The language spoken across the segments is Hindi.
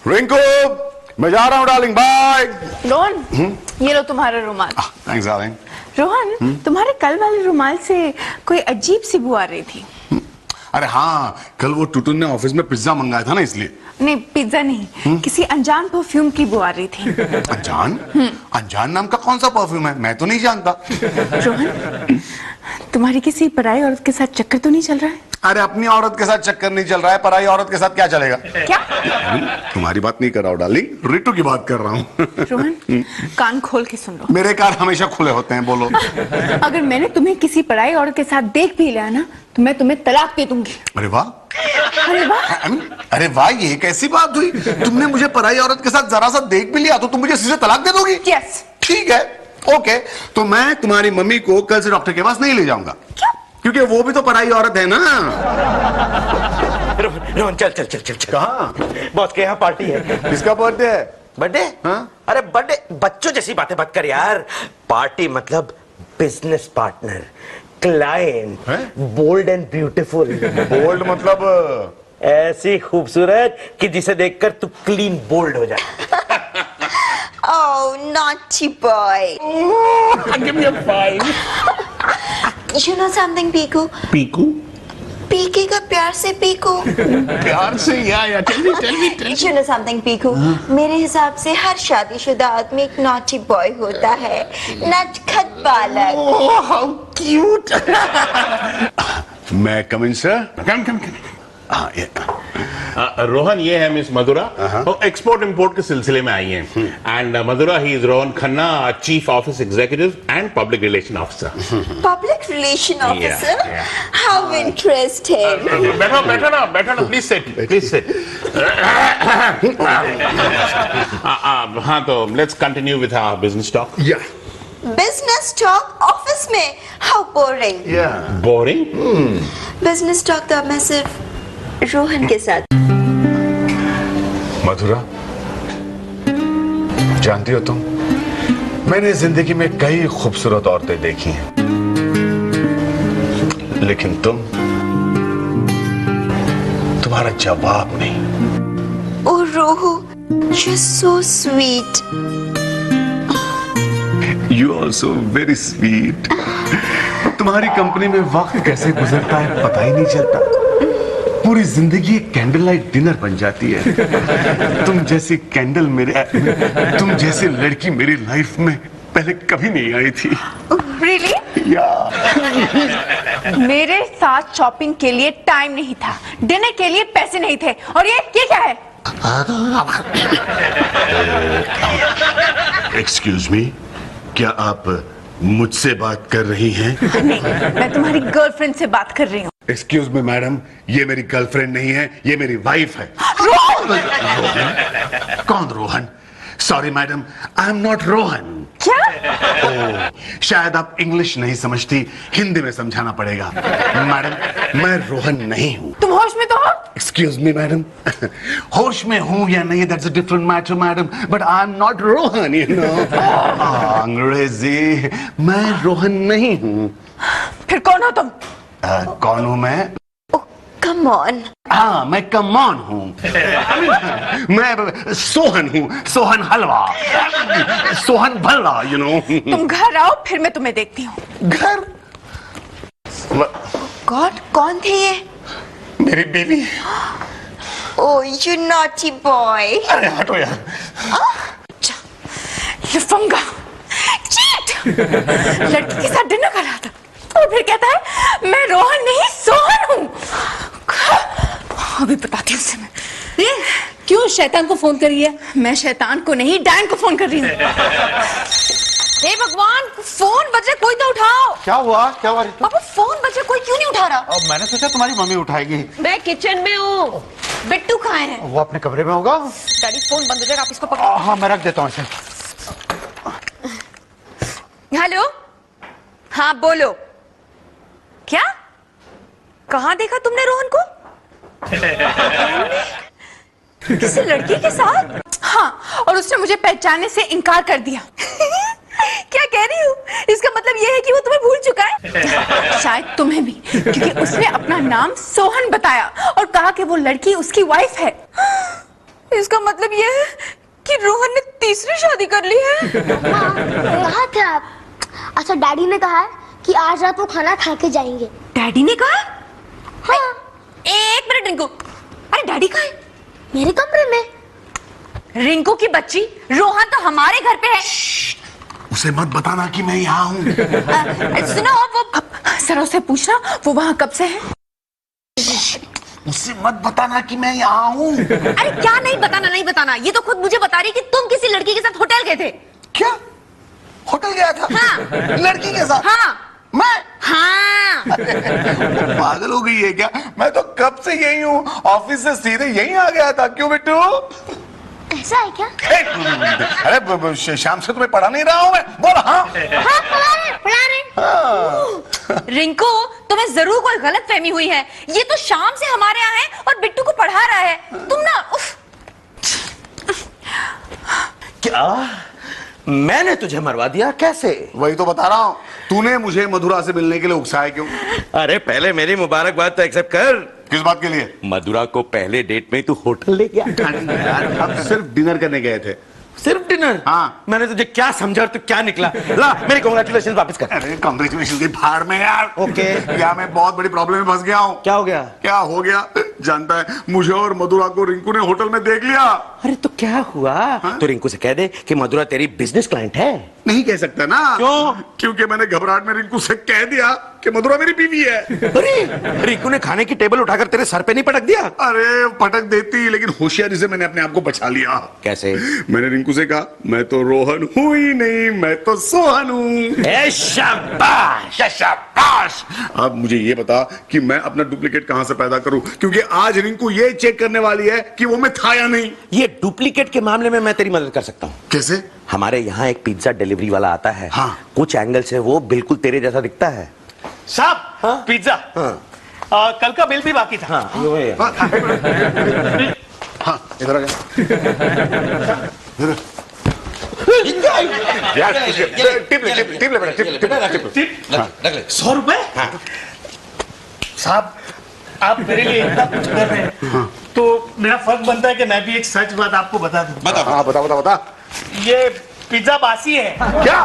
रिंकू, मैं जा रहा हूँ डार्लिंग, बाय। रोहन, ये लो तुम्हारा रुमाल। Thanks darling. रोहन, तुम्हारे कल वाले रुमाल से कोई अजीब सी बू आ रही थी। अरे हाँ, कल वो टुटुन ने ऑफिस में पिज्जा मंगाया था ना, इसलिए। नहीं, पिज्जा नहीं, किसी अनजान परफ्यूम की बू आ रही थी। अनजान? अनजान नाम का कौन सा परफ्यूम है? मैं तो नहीं जानता। रोहन, तुम्हारी किसी पराई औरत के साथ चक्कर तो नहीं चल रहा है? अरे अपनी औरत के साथ चक्कर नहीं चल रहा है, पराई औरत के साथ क्या चलेगा? क्या? तुम्हारी बात नहीं कर रहा हूँ डार्लिंग, रिटू की बात कर रहा हूँ। रोहन, कान खोल के सुन लो। मेरे कान हमेशा खुले होते हैं, बोलो। अगर मैंने तुम्हें किसी पराई औरत के साथ देख भी लिया ना, तो मैं तुम्हें तलाक दे दूंगी। अरे वाह, अरे वाह, अरे वाह, ये कैसी बात हुई? तुमने मुझे पराई औरत के साथ जरा सा देख भी लिया तो तुम मुझे सीधे तलाक दे दोगी? यस। ठीक है, ओके। तो मैं तुम्हारी मम्मी को कल से डॉक्टर के पास नहीं ले जाऊंगा। क्यों? क्योंकि वो भी तो पराई औरत है ना। रोहन चल चल चल चल चल। कहाँ? बॉस के यहाँ पार्टी है। किसका बर्थडे है? बर्थडे? हाँ? अरे बर्थडे बच्चों जैसी बातें मत कर यार। पार्टी मतलब business partner, client, bold and beautiful. Bold मतलब? ऐसी खूबसूरत कि जिसे देखकर तू क्लीन बोल्ड हो जाए। Oh, naughty boy. Give me a 5. You know something, Piku? Piku? पीके का प्यार से पीकू। प्यार से या tell me. You know something, Piku? मेरे हिसाब से हर शादीशुदा आदमी एक naughty boy होता है, नटखट बालक। Oh, how cute. मैं come in, sir? Come. हाँ, रोहन, ये है मिस मधुरा, वो एक्सपोर्ट इंपोर्ट के सिलसिले में आई हैं। And Mathura, he is Rohan Khanna, chief office executive and public relation officer. Public relation officer? yeah. How interesting. बैठो ना, प्लीज सिट। हाँ, तो let's continue with our business talk. yeah. Business talk office में? How boring. Yeah. Boring? Business talk तो अब मैं सिर्फ रोहन के साथ। मधुरा, जानती हो तुम, मैंने जिंदगी में कई खूबसूरत औरतें देखी हैं, लेकिन तुम्हारा जवाब नहीं। Oh rohu, you're so sweet. You also very sweet. तुम्हारी कंपनी में वक्त कैसे गुजरता है पता ही नहीं चलता। पूरी जिंदगी एक कैंडल लाइट डिनर बन जाती है। तुम जैसी लड़की मेरी लाइफ में पहले कभी नहीं आई थी। Really? मेरे साथ शॉपिंग के लिए टाइम नहीं था, डिनर के लिए पैसे नहीं थे, और ये क्या है? एक्सक्यूज मी, क्या आप मुझसे बात कर रही हैं? नहीं, मैं तुम्हारी गर्लफ्रेंड से बात कर रही हूँ। एक्सक्यूज मी मैडम, ये मेरी गर्लफ्रेंड नहीं है, ये मेरी वाइफ है। रोहन! कौन Rohan? Sorry madam, I am not Rohan. क्या? ओह, शायद आप इंग्लिश नहीं समझती, हिंदी में समझाना पड़ेगा। मैडम, मैं रोहन नहीं हूँ। तुम होश में तो हो? एक्सक्यूज मी मैडम, होश में हूँ या नहीं, that's a different matter madam, but I am not Rohan, you know. अंग्रेजी, मैं रोहन नहीं हूँ। फिर कौन हो तुम? कौन हूँ मैं? Come on. हाँ, मैं कमॉन हूँ। मैं सोहन हूँ, सोहन हलवा, सोहन भल्ला, यू नो। तुम घर आओ, फिर मैं तुम्हें देखती हूँ। घर? God, कौन थे ये? मेरी बीवी। Oh, you naughty boy. अरे हटो यार। लफंगा, चीट! लड़की के साथ डिनर कर रहा था और फिर कहता है मैं रोहन नहीं सोहन हूँ। अभी बताती हूँ उसे मैं। क्यों शैतान को फोन करी है? मैं शैतान को नहीं, डायन को फोन कर रही हूँ। हे भगवान, फोन बजे, कोई तो उठाओ। क्या हुआ पापा, फोन बजे, कोई क्यों नहीं उठा रहा? अब मैंने सोचा तुम्हारी मम्मी उठाएगी। मैं किचन में हूँ। बिट्टू कहाँ है? वो अपने कमरे में होगा। डैडी, फोन बंद हो जाएगा, आप इसको पकड़ो। हाँ, मैं रख देता हूँ इसे। हेलो, हाँ बोलो। क्या? कहाँ देखा तुमने रोहन को? किसी लड़की के साथ? हाँ, और उसने मुझे पहचानने से इनकार कर दिया। क्या कह रही हूँ? इसका मतलब ये है कि वो तुम्हें भूल चुका है। शायद तुम्हें भी, क्योंकि उसने अपना नाम सोहन बताया और कहा कि वो लड़की उसकी वाइफ है। इसका मतलब ये है कि रोहन ने तीसरी शादी कर ली है। कहाँ थे आप? अच्छा, डैडी ने कहा है कि आज रात वो खाना खा के जाएंगे। डैडी ने कहा? हाँ। एक मिनट रिंकू, अरे डैडी कहाँ है? मेरे कमरे में। रिंकू की बच्ची, रोहन तो हमारे घर पे है। उसे मत बताना कि मैं यहाँ हूँ। सुनो, वो सर से पूछना वो वहाँ कब से है। उसे मत बताना कि मैं यहाँ हूँ। अरे क्या नहीं बताना, नहीं बताना, ये तो खुद मुझे बता रही कि तुम किसी लड़की के साथ होटल गए थे। क्या? होटल गया था? हाँ। लड़की के साथ? हाँ। मैं? हाँ। वो पागल हो गई है क्या? मैं तो कब से यही हूँ, ऑफिस से सीधे यहीं आ गया था। क्यों बिट्टू? ऐसा है क्या? अरे शाम से तुम्हें पढ़ा नहीं रहा हूँ मैं। बोल हाँ। हाँ, पढ़ा रहे। रिंकू, तुम्हें जरूर कोई गलत फहमी हुई है। ये तो शाम से हमारे यहाँ है और बिट्टू को पढ़ा रहा है। तुम ना क्या मैंने तुझे मरवा दिया? कैसे? वही तो बता रहा हूँ। तूने मुझे मधुरा से मिलने के लिए उकसाया क्यों? अरे पहले मेरी मुबारकबाद तो एक्सेप्ट कर। किस बात के लिए? मधुरा को पहले डेट में तू होटल ले गया। यार हम सिर्फ डिनर करने गए थे। सिर्फ डिनर? हाँ। मैंने तुझे क्या समझा और तू क्या निकला? ला मेरी कांग्रेचुलेशन वापस कर। अरे कांग्रेचुलेशन की भाड़ में यार। ओके। यार मैं बहुत बड़ी प्रॉब्लम में फंस गया हूँ। क्या हो गया? क्या हो गया? जानता है, मुझे और मधुरा को रिंकू ने होटल में देख लिया। अरे तो क्या हुआ? हाँ? तो रिंकू से कह दे कि मधुरा तेरी बिजनेस क्लाइंट है। नहीं कह सकता ना। क्यों? क्योंकि मैंने घबराहट में रिंकू से कह दिया कि मधुरा मेरी बीवी है। अरे रिंकू ने खाने की टेबल उठाकर तेरे सर पे नहीं पटक दिया? अरे पटक देती, लेकिन होशियारी से मैंने अपने आप को बचा लिया। कैसे? मैंने रिंकू से कहा, मैं तो रोहन हूं ही नहीं, मैं तो सोहन हूं। शाबाश। शाबाश। अब मुझे ये बता कि मैं अपना डुप्लीकेट कहां से पैदा करूं, क्योंकि आज रिंकू ये चेक करने वाली है कि वो मैं था या नहीं। ये डुप्लीकेट के मामले में मैं तेरी मदद कर सकता हूँ। कैसे? हमारे यहाँ एक पिज्जा डिलीवरी वाला आता है। हाँ। कुछ एंगल से वो बिल्कुल तेरे जैसा दिखता है। साहब, हाँ? पिज्जा। हाँ। कल का बिल भी बाकी था। हाँ, ये है। हाँ इधर आ जा। यार टिप ले बेटा, टिप। 100 रुपए? साहब, आप मेरे लिए इतना कुछ कर रहे हैं, तो मेरा फर्ज बनता है कि मैं भी एक सच बात आपको बता दूं। हाँ बता। ये पिज्जा बासी है। क्या?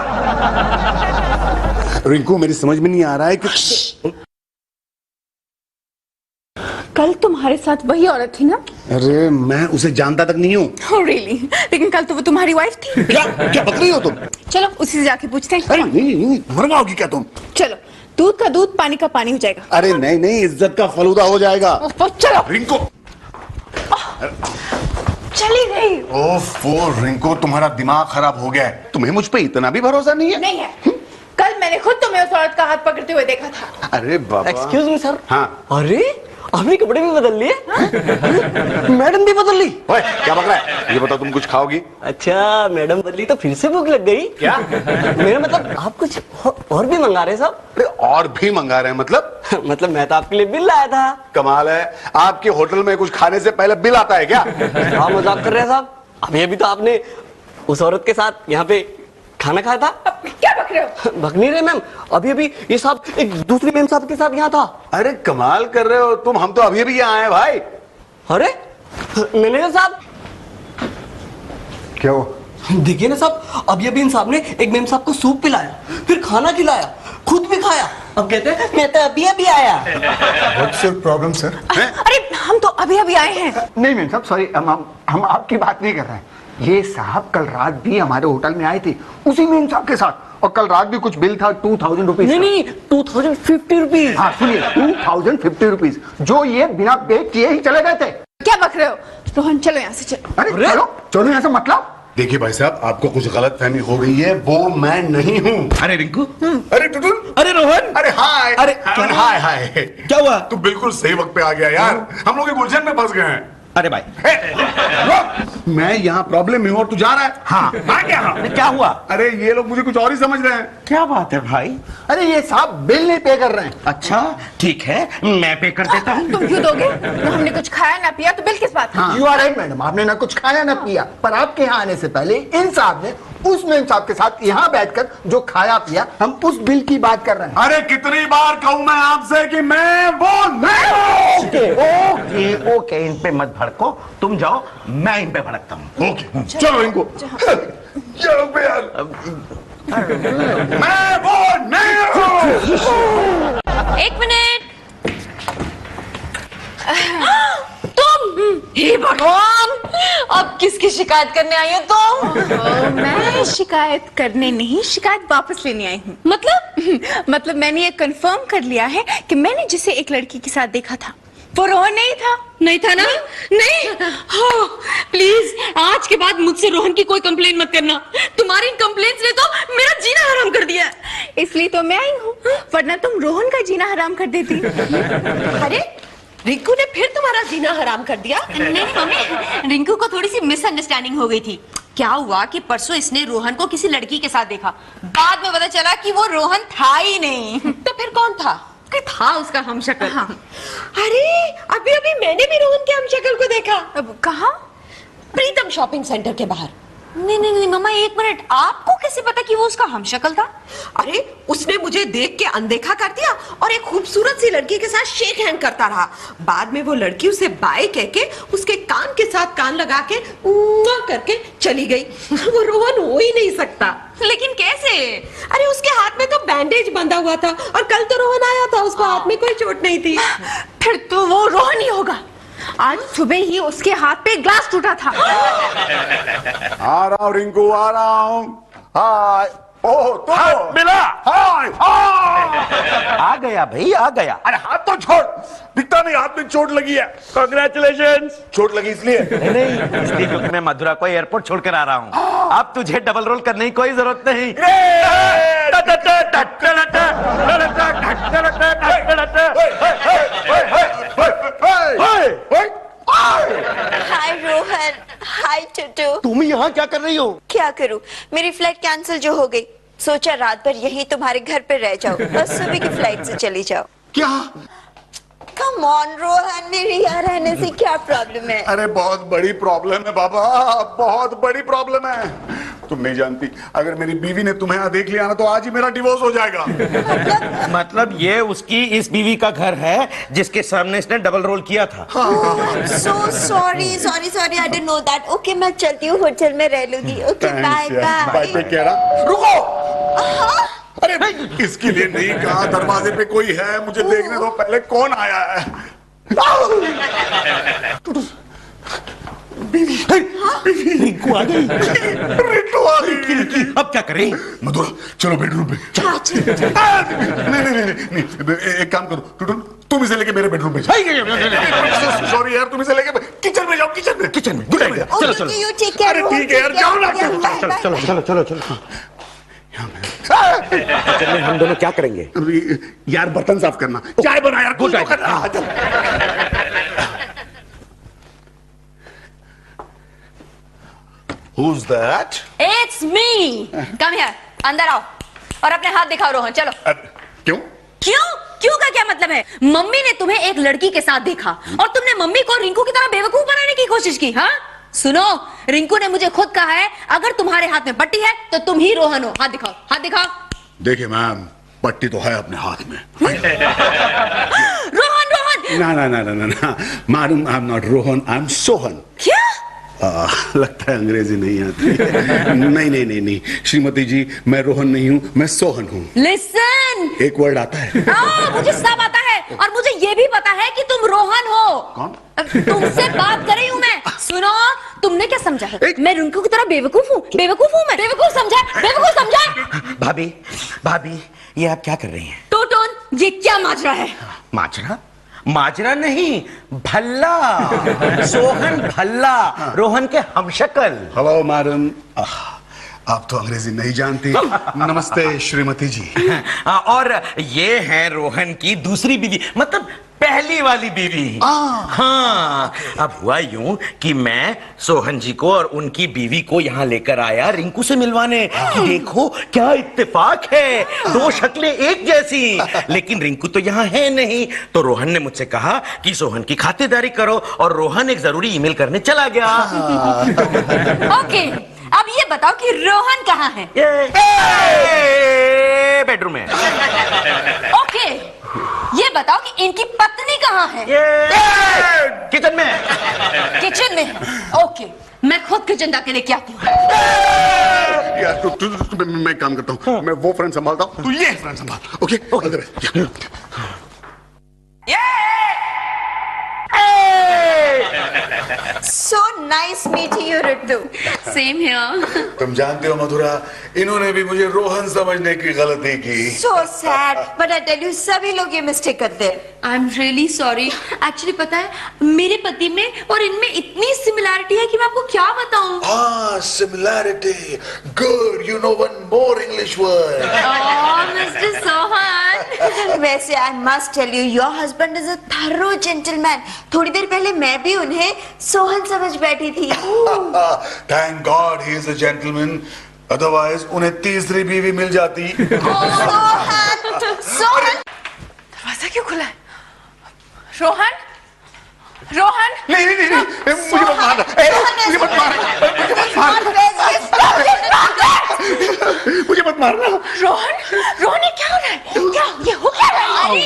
रिंकू मेरी समझ में नहीं आ रहा है कि कल तुम्हारे साथ वही औरत थी ना? अरे मैं उसे जानता तक नहीं हूँ। Oh, really? लेकिन कल तो वो तुम्हारी वाइफ थी। क्या बक रही हो तुम? चलो उसी से जाके पूछते हैं। अरे नहीं, मरवाओगी क्या तुम? चलो, दूध का दूध, पानी का पानी हो जाएगा। अरे नहीं, इज्जत का फलूदा हो जाएगा। चलो। रिंकू चली गई। ओफो रिंकू, तुम्हारा दिमाग खराब हो गया है। तुम्हें मुझ पे इतना भी भरोसा नहीं है? नहीं है। कल मैंने खुद तुम्हें उस औरत का हाथ पकड़ते हुए देखा था। अरे बाबा। Excuse me sir. हाँ। अरे आपने कपड़े भी बदल लिए? मैडम भी बदल ली? ओए क्या बक रहा है? ये बताओ तुम कुछ खाओगी? अच्छा, मैडम बदली तो फिर से भूख लग गई क्या? मेरा मतलब आप कुछ और भी मंगा रहे हैं साहब? अरे और भी मंगा रहे हैं मतलब? मतलब मैं तो आपके लिए बिल लाया था। कमाल है, आपके होटल में कुछ खाने से पहले बिल आता है क्या? हाँ मजाक कर रहे हैं साहब। अभी तो आपने उस औरत के साथ यहाँ पे खाना खाया था। क्या बक रहे हो? बक नहीं रहे मैम, अभी ये साहब एक दूसरी मैम साहब के साथ यहाँ था। अरे कमाल कर रहे हो तुम, हम तो अभी यहाँ आए भाई। अरे मैनेजर साहब, क्या हो? देखिए ना साहब, अभी इन साहब ने एक मैम साहब को सूप पिलाया, फिर खाना खिलाया, खुद भी खाया। अब कहते हैं मैं तो अभी आया। What's your problem, sir? अरे हम तो अभी आए हैं। नहीं मैम साहब, सॉरी, हम आपकी बात नहीं कर रहे हैं। ये साहब कल रात भी हमारे होटल में आए थे उसी मैम साहब के साथ, और कल रात भी कुछ बिल था 2000 रुपीज। नहीं 2050 रुपीज। हाँ सुनिए, 2050 रुपीज जो ये बिना पे किए ही चले गए थे। क्या बक रहे हो? रोहन चलो यहाँ से चलो। अरे चलो यहाँ से, मतलब? देखिए भाई साहब, आपको कुछ गलत फहमी हो गई है, वो मैं नहीं हूँ। अरे रिंकू, अरे टुटुन, अरे रोहन, अरे हाय, अरे हाय क्या हुआ? तू बिल्कुल सही वक्त पे आ गया यार, हम लोग एक उलझन में फंस गए हैं। अरे भाई मैं यहाँ प्रॉब्लम में हूँ और तू जा रहा है। हाँ क्या हुआ? अरे ये लोग मुझे कुछ और ही समझ रहे हैं। क्या बात है भाई? अरे ये साहब बिल नहीं पे कर रहे हैं। अच्छा ठीक है, मैं पे कर देता हूँ। तुम क्यों दोगे? ना हमने कुछ खाया ना पिया, तो बिल किस बात? यू आर राइट मैडम, आपने ना कुछ खाया ना पिया, पर आपके यहाँ आने से पहले इन साहब ने उस मेम साहब के साथ यहाँ बैठकर जो खाया पिया, हम उस बिल की बात कर रहे हैं। अरे कितनी बार कहूं मैं आपसे कि मैं वो नहीं हूं। ओके ओके, इन पे मत भड़को, तुम जाओ, मैं इन पे भड़कता हूँ। ओके चलो इनको चलो पे यार, मैं वो नहीं हूं। एक मिनट। तुम, हे भगवान, अब किसकी शिकायत करने आई हो तुम? मैं शिकायत करने नहीं, शिकायत वापस लेने आई हूँ। मतलब मैंने ये कंफर्म कर लिया है कि मैंने जिसे एक लड़की के साथ देखा था वो रोहन नहीं था। नहीं था ना? नहीं। हो, प्लीज आज के बाद मुझसे रोहन की कोई कंप्लेन मत करना। तुम्हारी कंप्लेंट्स ने तो मेरा जीना हराम कर दिया। इसलिए तो मैं आई हूँ, वरना तुम रोहन का जीना हराम कर देती। अरे रिंकू ने फिर तुम्हारा जीना हराम कर दिया? नहीं मम्मी, रिंकू को थोड़ी सी मिसअंडरस्टैंडिंग हो गई थी। क्या हुआ कि परसों इसने रोहन को किसी लड़की के साथ देखा, बाद में पता चला कि वो रोहन था ही नहीं। तो फिर कौन था? था उसका हमशक्ल। हाँ। अरे अभी अभी मैंने भी रोहन के हमशक्ल को देखा। अब कहाँ? प्रीतम शॉपिंग सेंटर के बाहर। नहीं मम्मा, एक मिनट, आपको कैसे पता कि वो उसका हमशक्ल था? अरे उसने मुझे देख के अनदेखा कर दिया और एक खूबसूरत सी लड़की के साथ शेक हैंड करता रहा। बाद में वो लड़की उसे बाय कह के उसके कान के साथ कान लगा के करके चली गई। वो रोहन हो ही नहीं सकता। लेकिन कैसे? अरे उसके हाथ में तो बैंडेज बंधा हुआ था और कल तो रोहन आया था, उसको हाथ में कोई चोट नहीं थी। फिर तो वो रोहन ही होगा। आज सुबह ही उसके हाथ पे ग्लास टूटा था। आ रहा हूं रिंकू, आ रहा हूं। हाय। ओह तो मिला। हाय आ गया भाई, आ गया। अरे हाथ तो छोड़, दिखता नहीं हाथ में चोट लगी है। कांग्रेचुलेशंस। चोट लगी इसलिए? नहीं, इसलिए क्योंकि मैं मधुरा को एयरपोर्ट छोड़कर आ रहा हूँ। अब तुझे डबल रोल करने की कोई जरूरत नहीं। हाय रोहन, हाय टुटू। तुम यहाँ क्या कर रही हो? क्या करूं, मेरी फ्लाइट कैंसिल जो हो गई, सोचा रात भर यही तुम्हारे घर पे रह जाओ और सुबह की फ्लाइट से चली जाओ। क्या? कम ऑन रोहन, मेरे यहाँ रहने से क्या प्रॉब्लम है? अरे बहुत बड़ी प्रॉब्लम है बाबा, बहुत बड़ी प्रॉब्लम है। तुम नहीं जानती, अगर मेरी बीवी ने तुम्हें यहाँ देख लिया ना तो आज ही मेरा डिवोर्स हो जाएगा। मतलब ये उसकी इस बीवी का घर है जिसके सामने इसने डबल रोल किया था। So sorry, I didn't know that. Okay, मैं चलती हूँ, होटल में रह लूंगी। Okay bye bye. बाय पे कह रहा। रुको। अरे इसके लिए नहीं कहा, दरवाजे पे कोई है, मुझे देखने दो पहले कौन आया है। रिंकू आ गई। रिंकू आ गई। अब क्या करें? मधुरा चलो बेडरूम पे। नहीं, एक काम करो टुटू, तुम इसे लेके मेरे बेडरूम पे जाओ। सॉरी यार, तुम इसे लेके किचन में जाओ। किचन में गुड आइडिया। चलो। अरे ठीक है यार, जाओ ना। चलो। चलिए, हम दोनों क्या करेंगे? यार बर्तन साफ करना, चाय बना यार, कुछ तो करना। Who's that? It's me. Come here. अंदर आओ और अपने हाथ दिखाओ रोहन, चलो। क्यों? क्यों का क्या मतलब है? मम्मी ने तुम्हें एक लड़की के साथ देखा और तुमने मम्मी को रिंकू की तरह बेवकूफ बनाने की कोशिश की। हाँ सुनो, रिंकू ने मुझे खुद कहा है अगर तुम्हारे हाथ में पट्टी है तो तुम ही रोहन हो। हाथ दिखाओ। देखिए मैम, पट्टी तो है अपने हाथ में। रोहन। ना madam, I am not Rohan, I am Sohan. क्या? लगता है अंग्रेजी नहीं आती। नहीं श्रीमती जी, मैं रोहन नहीं हूँ, मैं सोहन हूँ। लिसन, एक वर्ड आता है। मुझे सब आता है और मुझे ये भी पता है कि तुम रोहन हो। कौन? तुमसे बात कर रही हूँ मैं। सुनो, तुमने क्या समझा है? मैं रिंकू की तरह बेवकूफ हूँ? मैं बेवकूफ समझा? भाभी, ये आप क्या कर रही हैं? टोटोन, ये क्या माजरा है? माजरा नहीं, भल्ला। सोहन भल्ला, रोहन के हमशक्ल। हेलो मैडम, आप तो अंग्रेजी नहीं जानती। नमस्ते श्रीमती जी। और ये है रोहन की दूसरी बीवी, मतलब पहली वाली बीवी। हाँ, अब हुआ यूं कि मैं सोहन जी को और उनकी बीवी को यहाँ लेकर आया रिंकू से मिलवाने। देखो क्या इत्तेफाक है, दो शक्लें एक जैसी। लेकिन रिंकू तो यहाँ है नहीं, तो रोहन ने मुझसे कहा कि सोहन की खातिरदारी करो और रोहन एक जरूरी ईमेल करने चला गया। ओके, अब ये बताओ कि रोहन कहाँ है? बेडरूम में। ओके, ये बताओ कि इनकी पत्नी कहाँ है? किचन में। किचन में। ओके, मैं खुद किचन जाके लेके आती हूँ। यार मैं काम करता हूँ, मैं वो फ्रेंड संभालता हूँ, तू ये फ्रेंड संभाल। Okay okay. So nice meeting you, Ritu. Same here. तुम जानते हो मधुरा, इन्होंने भी मुझे रोहन समझने की गलती की। So sad, but I tell you, सभी लोग ये मिस्टेक करते हैं। I'm really sorry. Actually पता है, मेरे पति में और इनमें इतनी सिमिलैरिटी है कि मैं आपको क्या बताऊं? Ah, similarity. Good. You know one more English word. Oh, Mr. Sohan. वैसे I must tell you, your husband is a thorough gentleman. थोड़ी देर पहले मैं भी उन्हें सोहन समझ बैठी थी। Thank God he is a gentleman. Otherwise उन्हें तीसरी बीवी मिल जाती। सोहन, दरवाजा क्यों खुला है? रोहन, रोहन। नहीं नहीं नहीं, मुझे मत मारना, मुझे मत मारना, मुझे मत मारना। रोहन, रोहन ये क्या हो रहा है? क्या ये हो क्या रहा है? अरे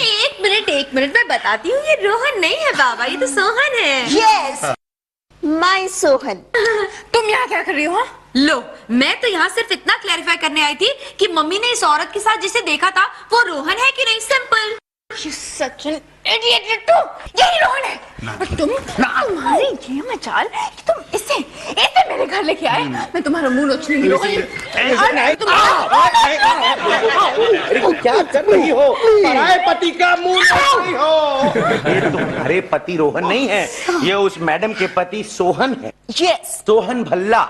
एक मिनट मैं बताती हूँ, ये रोहन नहीं है बाबा, ये तो सोहन है। yes, my Sohan. तुम यहाँ क्या कर रही हो? लो, मैं तो यहाँ सिर्फ इतना क्लैरिफाई करने आई थी कि मम्मी ने इस औरत के साथ जिसे देखा था वो रोहन है कि नहीं, simple. You such an idiot, Ritu. यही रोहन है। और तुम्हारी ये मचाल कि तुम इसे मेरे घर लेके आए, मैं तुम्हारा मुंह नोचने की रोहन। क्या कर रही हो? पराये पति का मुंह नोच रही हो। ये तुम्हारे पति रोहन नहीं है, ये उस मैडम के पति सोहन है। yes, सोहन भल्ला।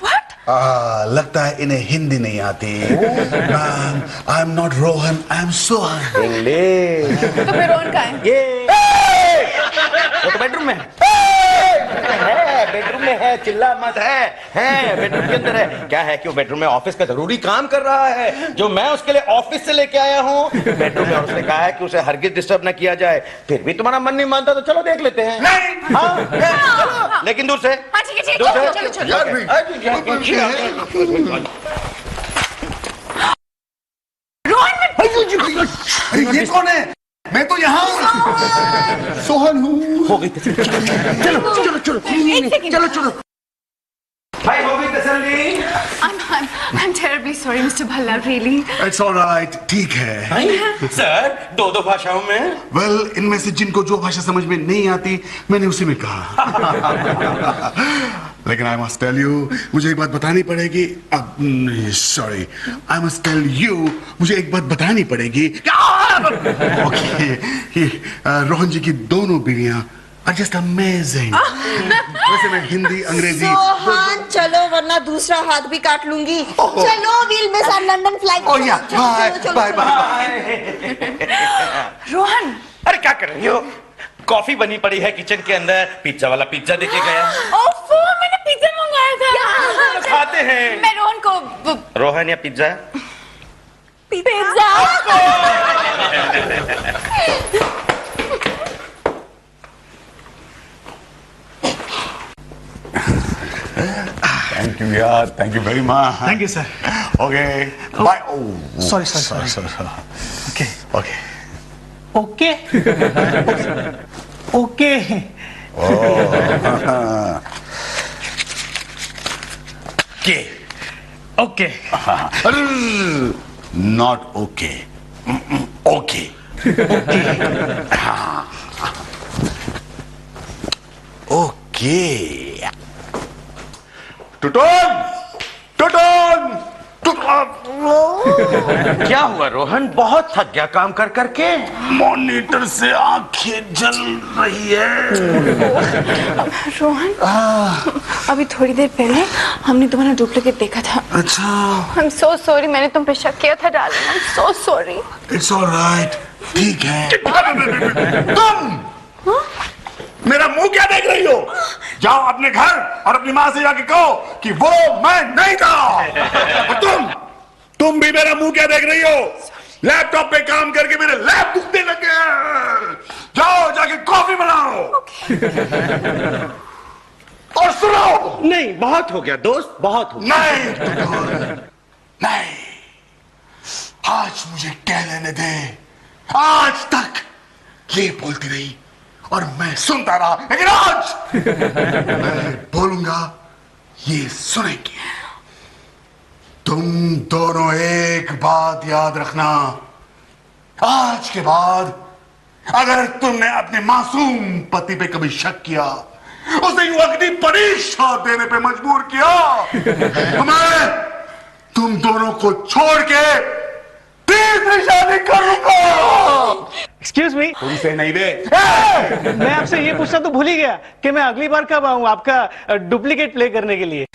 What? लगता है इन्हें हिंदी नहीं आती। Ma'am, I am not Rohan, I am Sohan. तो फिर रोहन कहाँ है? ये वो तो बेडरूम में है, बेडरूम में है, चिल्ला मत है बेडरूम के अंदर है। क्या है कि वो बेडरूम में ऑफिस का जरूरी काम कर रहा है जो मैं उसके लिए ऑफिस से लेके आया हूँ बेडरूम में, और उसने कहा है कि उसे हरगिज डिस्टर्ब ना किया जाए। फिर भी तुम्हारा मन नहीं मानता तो चलो देख लेते हैं। हाँ, लेकिन दूर से। हाँ ठीक है, दूर से। चलो चलो। ये कौन है? मैं तो यहाँ सोहन हूँ। हो गई चलो चलो चलो चलो भाई, हो गई तसल्ली। I'm terribly sorry, Mr. Bhalla, really. It's all right, ठीक है। सर, दो भाषाओं में? Well, इनमें से जिनको जो भाषा समझ में नहीं आती मैंने उसी में कहा। लेकिन I must tell you, मुझे एक बात बतानी पड़ेगी। Sorry, I must tell you, मुझे एक बात बतानी पड़ेगी। Okay, रोहन जी की दोनों बीवियां are just amazing। वैसे मैं हिंदी, अंग्रेजी। सोहन चलो वरना दूसरा हाथ भी काट लूंगी। चलो, we'll miss our London flight। Oh yeah, bye bye। Rohan, अरे क्या कर रही हो? कॉफी बनी पड़ी है किचन के अंदर, पिज्जा वाला पिज्जा देके गया। ओफो, मैंने पिज्जा मंगाया था। खाते हैं। मैं रोहन को रोहन या पिज्जा? पिज्जा। Thank you यार, thank you very much। Thank you, sir. Okay, bye। Oh, Sorry. Okay, okay। Okay. Okay. Not okay। Okay। Okay। टुटोन। क्या हुआ रोहन? बहुत थक गया काम कर करके। मॉनिटर से आंखें जल रही है। रोहन, अभी थोड़ी देर पहले हमने तुम्हारा डुप्लीकेट देखा था। अच्छा। I'm so sorry, मैंने तुम पे शक किया था darling. I'm so sorry। It's all right, ठीक है। तुम मेरा मुंह क्या देख रही हो? जाओ अपने घर और अपनी माँ से जाके कहो कि वो मैं नहीं था। और तुम भी मेरा मुंह क्या देख रही हो? लैपटॉप पे काम करके मेरे लैप दुखने लगे हैं। जाओ जाके कॉफी बनाओ। और सुनो। नहीं, बहुत हो गया दोस्त, बहुत हो गया। नहीं, आज मुझे कह लेने दे। आज तक ये बोलती रही और मैं सुनता रहा, लेकिन आज मैं बोलूंगा, ये सुनेंगे। तुम दोनों एक बात याद रखना, आज के बाद अगर तुमने अपने मासूम पति पे कभी शक किया, उसे यूं अग्नि परीक्षा देने पे मजबूर किया, तो मैं तुम दोनों को छोड़ के तीसरी शादी करूंगा। एक्सक्यूज मी, तुमसे नहीं बे। मैं आपसे ये पूछना तो भूल ही गया कि मैं अगली बार कब आऊं आपका डुप्लीकेट प्ले करने के लिए।